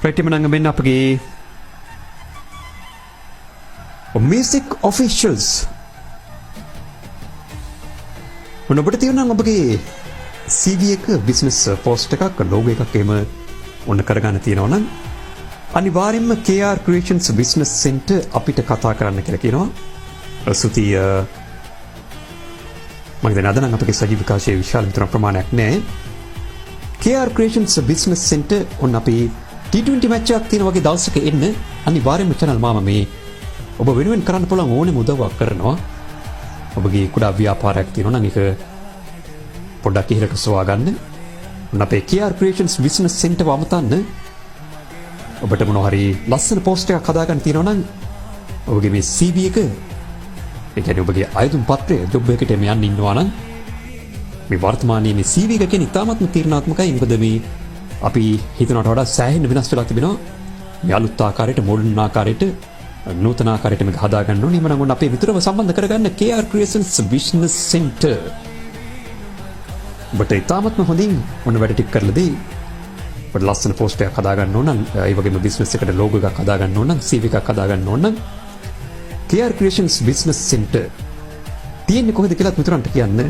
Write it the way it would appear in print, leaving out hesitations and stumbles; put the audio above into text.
Right එමනම් මෙන්න අපගේ music officials මොන ඔබට තියෙනවා ඔබගේ CV එක business post එකක් logo එකක් එහෙම ඔන්න කරගන්න තියෙනවා නම් අනිවාර්යයෙන්ම KR Creations Business Center අපිට කතා කරන්න කියලා කියනවා. සුතිය මම දැන් අද නම් අපේ සජීව විකාශයේ විශාල විතර ප්‍රමාණයක් නැහැ. KR Creations Business Center ඔන්න අපි T20 match එකක් තියෙන වගේ දවසක එන්න අනිවාර්යයෙන්ම channel මාම මේ ඔබ වෙනුවෙන් කරන්න පුළුවන් ඕනෙම උදව්වක් කරනවා. ඔබගේ කුඩා ව්‍යාපාරයක් තියෙනවා නම් ඒක පොඩ්ඩක් ඉහළට සොයා ගන්න. ඔන්න අපේ KR Creations Business Center වමතන්න ඔබට මොන හරි ලස්සන පෝස්ට් එකක් හදාගන්න තියෙනවා නම් ඔබගේ මේ CV එක ඒ කියන්නේ ඔබගේ අයදුම් පත්‍රය ජොබ් එකකට යන්න ඉන්නවා නම් මේ වර්තමානයේ මේ CV එක කියන්නේ ඉතාමත්ම තීරණාත්මකයි. මොකද මේ අපි හිතනවට වඩා සෑහෙන වෙනස් වෙලා තිබෙනවා. මේ අලුත් ආකාරයට මොඩර්න් ආකාරයට නූතන ආකාරයට මේක හදාගන්න ඕනේ. එහෙනම් ඔන්න අපේ මිතුරව සම්බන්ධ කරගන්න KR Creations Business Center. ඔබට ඉතාමත්ම හොඳින් ඔන්න වැඩ ටික කරලා දෙයි. ඔබට ලස්සන පෝස්ට් එකක් හදාගන්න ඕන නම් ඒ වගේම බිස්නස් එකට ලෝගෝ එකක් හදාගන්න ඕන නම් CV එකක් හදාගන්න ඕන නම් KR Creations Business Center තියෙන්නේ කොහෙද කියලා මිතුරන්ට කියන්න.